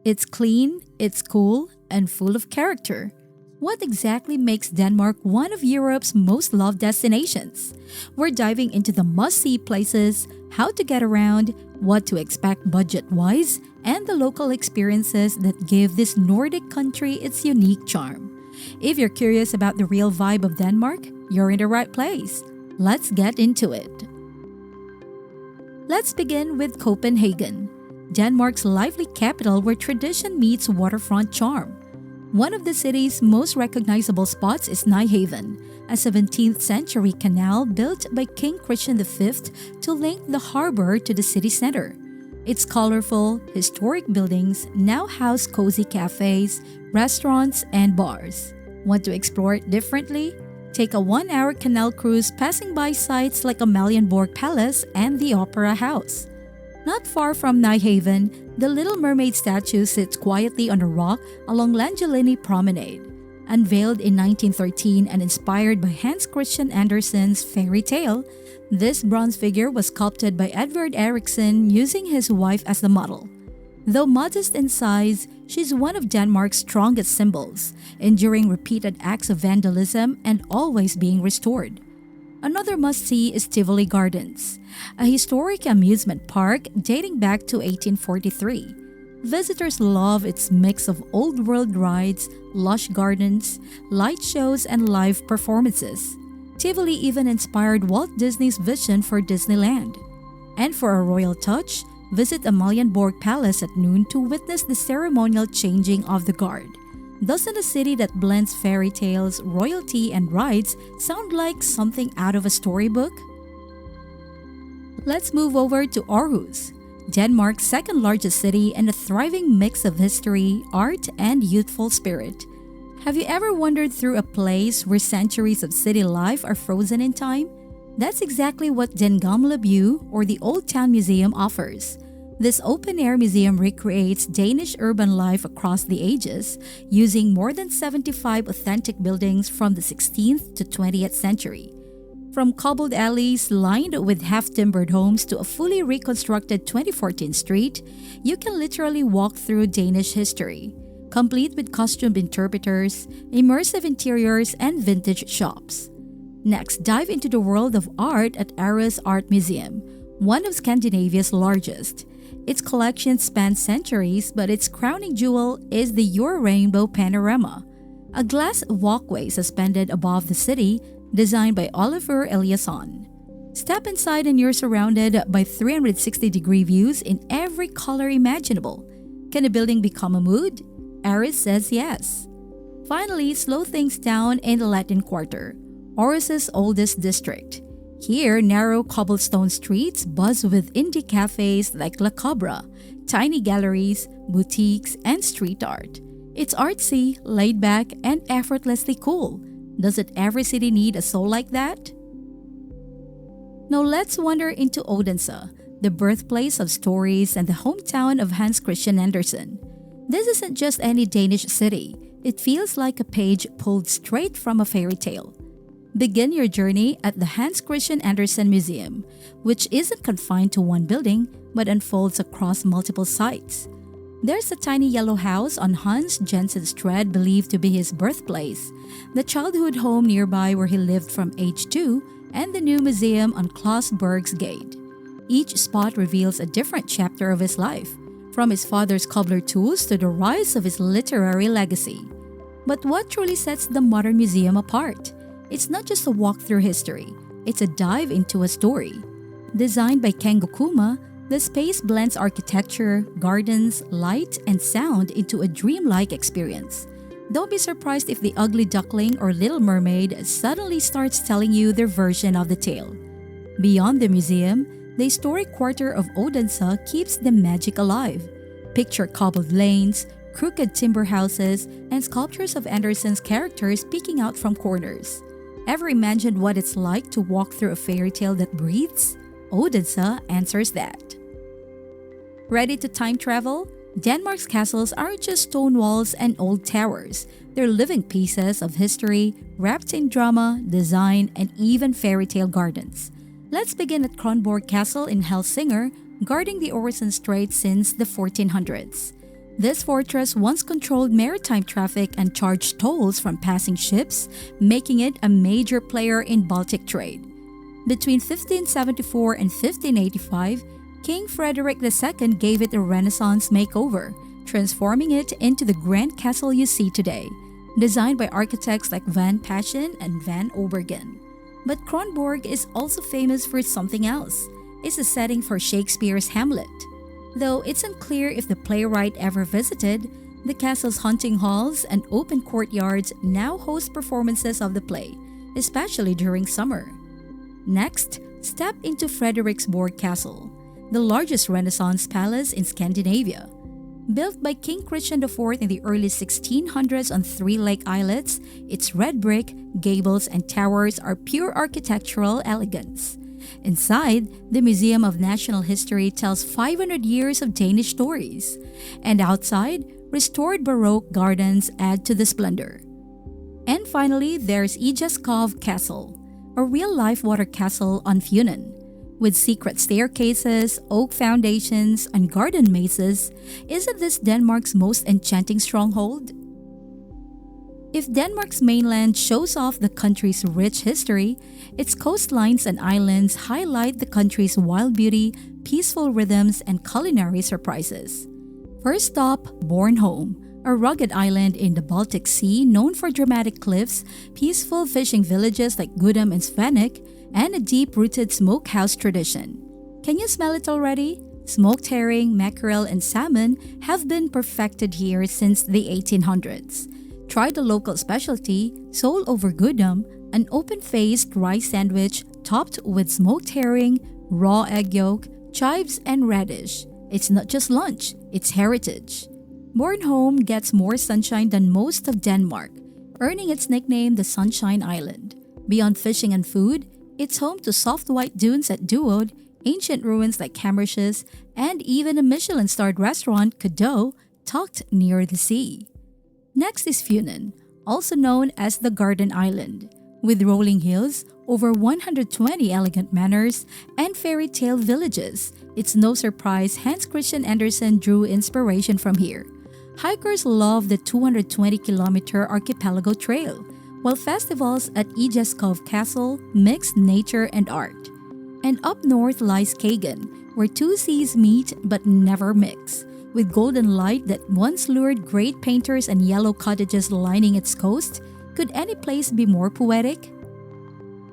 It's clean, it's cool, and full of character. What exactly makes Denmark one of Europe's most loved destinations? We're diving into the must-see places, how to get around, what to expect budget-wise, and the local experiences that give this Nordic country its unique charm. If you're curious about the real vibe of Denmark, you're in the right place. Let's get into it. Let's begin with Copenhagen, Denmark's lively capital where tradition meets waterfront charm. One of the city's most recognizable spots is Nyhavn, a 17th century canal built by King Christian V to link the harbor to the city center. Its colorful, historic buildings now house cozy cafes, restaurants, and bars. Want to explore it differently? Take a 1-hour canal cruise passing by sites like Amalienborg Palace and the Opera House. Not far from Nyhavn, the Little Mermaid statue sits quietly on a rock along Langelinie Promenade. Unveiled in 1913 and inspired by Hans Christian Andersen's fairy tale, this bronze figure was sculpted by Edvard Eriksson using his wife as the model. Though modest in size, she's one of Denmark's strongest symbols, enduring repeated acts of vandalism and always being restored. Another must-see is Tivoli Gardens, a historic amusement park dating back to 1843. Visitors love its mix of old-world rides, lush gardens, light shows, and live performances. Tivoli even inspired Walt Disney's vision for Disneyland. And for a royal touch, visit Amalienborg Palace at noon to witness the ceremonial changing of the guard. Doesn't a city that blends fairy tales, royalty, and rides sound like something out of a storybook? Let's move over to Aarhus, Denmark's second largest city and a thriving mix of history, art, and youthful spirit. Have you ever wandered through a place where centuries of city life are frozen in time? That's exactly what Den Gamle By, or the Old Town Museum, offers. This open-air museum recreates Danish urban life across the ages, using more than 75 authentic buildings from the 16th to 20th century. From cobbled alleys lined with half-timbered homes to a fully reconstructed 2014 street, you can literally walk through Danish history, complete with costumed interpreters, immersive interiors, and vintage shops. Next, dive into the world of art at Aarhus Art Museum, one of Scandinavia's largest. Its collection spans centuries, but its crowning jewel is the Your Rainbow Panorama, a glass walkway suspended above the city designed by Oliver Eliasson. Step inside and you're surrounded by 360-degree views in every color imaginable. Can a building become a mood? Aarhus says yes. Finally, slow things down in the Latin Quarter, Aarhus's oldest district. Here, narrow cobblestone streets buzz with indie cafes like La Cobra, tiny galleries, boutiques, and street art. It's artsy, laid back, and effortlessly cool. Doesn't every city need a soul like that? Now let's wander into Odense, the birthplace of stories and the hometown of Hans Christian Andersen. This isn't just any Danish city. It feels like a page pulled straight from a fairy tale. Begin your journey at the Hans Christian Andersen Museum, which isn't confined to one building but unfolds across multiple sites. There's a tiny yellow house on Hans Jensenstræde believed to be his birthplace, the childhood home nearby where he lived from age 2, and the new museum on Claus Berg's Gate. Each spot reveals a different chapter of his life, from his father's cobbler tools to the rise of his literary legacy. But what truly sets the modern museum apart? It's not just a walk through history, it's a dive into a story. Designed by Ken Gokuma, the space blends architecture, gardens, light, and sound into a dreamlike experience. Don't be surprised if the ugly duckling or Little Mermaid suddenly starts telling you their version of the tale. Beyond the museum, the historic quarter of Odense keeps the magic alive. Picture cobbled lanes, crooked timber houses, and sculptures of Andersen's characters peeking out from corners. Ever imagined what it's like to walk through a fairy tale that breathes? Odense answers that. Ready to time travel? Denmark's castles aren't just stone walls and old towers. They're living pieces of history, wrapped in drama, design, and even fairy tale gardens. Let's begin at Kronborg Castle in Helsingør, guarding the Øresund Strait since the 1400s. This fortress once controlled maritime traffic and charged tolls from passing ships, making it a major player in Baltic trade. Between 1574 and 1585, King Frederick II gave it a Renaissance makeover, transforming it into the grand castle you see today, designed by architects like Van Paschen and Van Obergen. But Kronborg is also famous for something else. It's a setting for Shakespeare's Hamlet. Though it's unclear if the playwright ever visited, the castle's hunting halls and open courtyards now host performances of the play, especially during summer. Next, step into Frederiksborg Castle, the largest Renaissance palace in Scandinavia. Built by King Christian IV in the early 1600s on three lake islets, its red brick, gables, and towers are pure architectural elegance. Inside, the Museum of National History tells 500 years of Danish stories. And outside, restored Baroque gardens add to the splendor. And finally, there's Ijeskov Castle, a real-life water castle on Funen. With secret staircases, oak foundations, and garden mazes, isn't this Denmark's most enchanting stronghold? If Denmark's mainland shows off the country's rich history, its coastlines and islands highlight the country's wild beauty, peaceful rhythms, and culinary surprises. First stop, Bornholm, a rugged island in the Baltic Sea known for dramatic cliffs, peaceful fishing villages like Gudum and Svenik, and a deep-rooted smokehouse tradition. Can you smell it already? Smoked herring, mackerel, and salmon have been perfected here since the 1800s. Try the local specialty, sole over Gudum, an open-faced rice sandwich topped with smoked herring, raw egg yolk, chives, and radish. It's not just lunch, it's heritage. Bornholm gets more sunshine than most of Denmark, earning its nickname the Sunshine Island. Beyond fishing and food, it's home to soft white dunes at Duod, ancient ruins like Kammersches, and even a Michelin-starred restaurant, Cadeau, tucked near the sea. Next is Funen, also known as the Garden Island, with rolling hills, over 120 elegant manors, and fairy tale villages. It's no surprise Hans Christian Andersen drew inspiration from here. Hikers love the 220-kilometer archipelago trail, while festivals at Ijeskov Castle mix nature and art. And up north lies Kagen, where two seas meet but never mix. With golden light that once lured great painters and yellow cottages lining its coast, could any place be more poetic?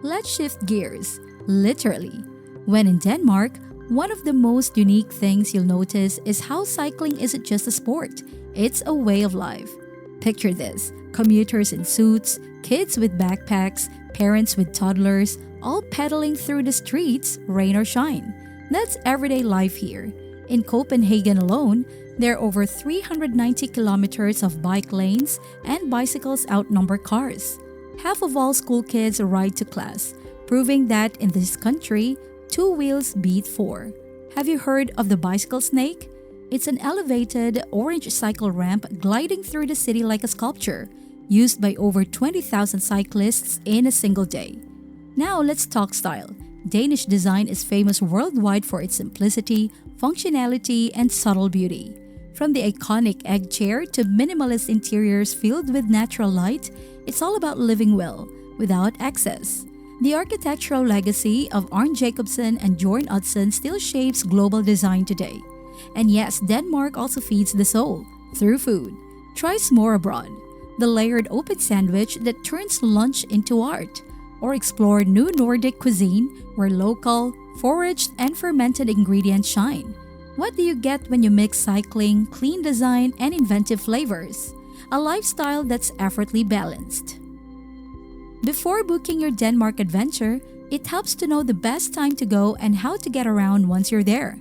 Let's shift gears, literally. When in Denmark, one of the most unique things you'll notice is how cycling isn't just a sport, it's a way of life. Picture this, commuters in suits, kids with backpacks, parents with toddlers, all pedaling through the streets, rain or shine. That's everyday life here. In Copenhagen alone, there are over 390 kilometers of bike lanes, and bicycles outnumber cars. Half of all school kids ride to class, proving that in this country, 2 wheels beat 4. Have you heard of the bicycle snake? It's an elevated orange cycle ramp gliding through the city like a sculpture, used by over 20,000 cyclists in a single day. Now let's talk style. Danish design is famous worldwide for its simplicity, functionality, and subtle beauty. From the iconic egg chair to minimalist interiors filled with natural light, it's all about living well, without excess. The architectural legacy of Arne Jacobsen and Jorn Utzon still shapes global design today. And yes, Denmark also feeds the soul, through food. Try Smør abroad, the layered open sandwich that turns lunch into art. Or explore new Nordic cuisine where local, foraged, and fermented ingredients shine. What do you get when you mix cycling, clean design, and inventive flavors? A lifestyle that's effortlessly balanced. Before booking your Denmark adventure, it helps to know the best time to go and how to get around once you're there.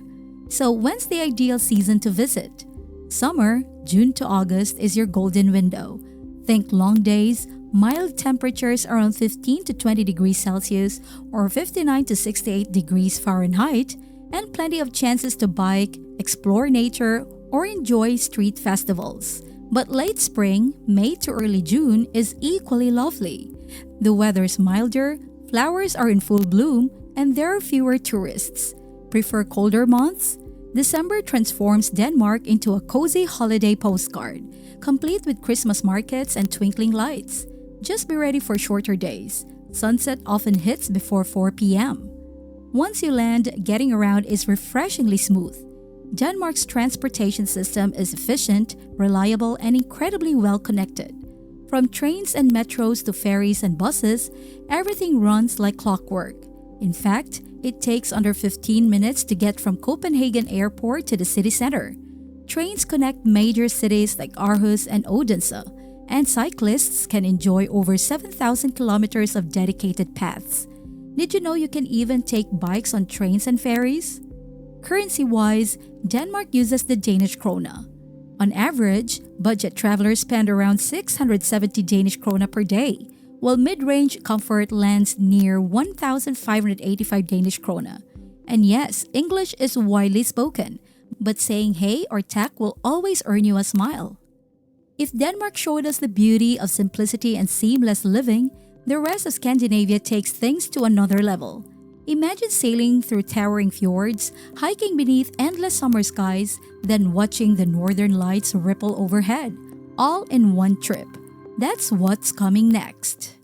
So when's the ideal season to visit? Summer, June to August, is your golden window. Think long days, mild temperatures around 15 to 20 degrees Celsius or 59 to 68 degrees Fahrenheit, and plenty of chances to bike, explore nature, or enjoy street festivals. But late spring, May to early June, is equally lovely. The weather's milder, flowers are in full bloom, and there are fewer tourists. Prefer colder months? December transforms Denmark into a cozy holiday postcard, complete with Christmas markets and twinkling lights. Just be ready for shorter days. Sunset often hits before 4 p.m. Once you land, getting around is refreshingly smooth. Denmark's transportation system is efficient, reliable, and incredibly well connected. From trains and metros to ferries and buses, everything runs like clockwork. In fact, it takes under 15 minutes to get from Copenhagen airport to the city center. Trains connect major cities like Aarhus and Odense, and cyclists can enjoy over 7,000 kilometers of dedicated paths. Did you know you can even take bikes on trains and ferries? Currency-wise, Denmark uses the Danish krone. On average, budget travelers spend around 670 Danish krone per day, while mid-range comfort lands near 1,585 Danish krone. And yes, English is widely spoken, but saying hey or tak will always earn you a smile. If Denmark showed us the beauty of simplicity and seamless living, the rest of Scandinavia takes things to another level. Imagine sailing through towering fjords, hiking beneath endless summer skies, then watching the northern lights ripple overhead, all in one trip. That's what's coming next.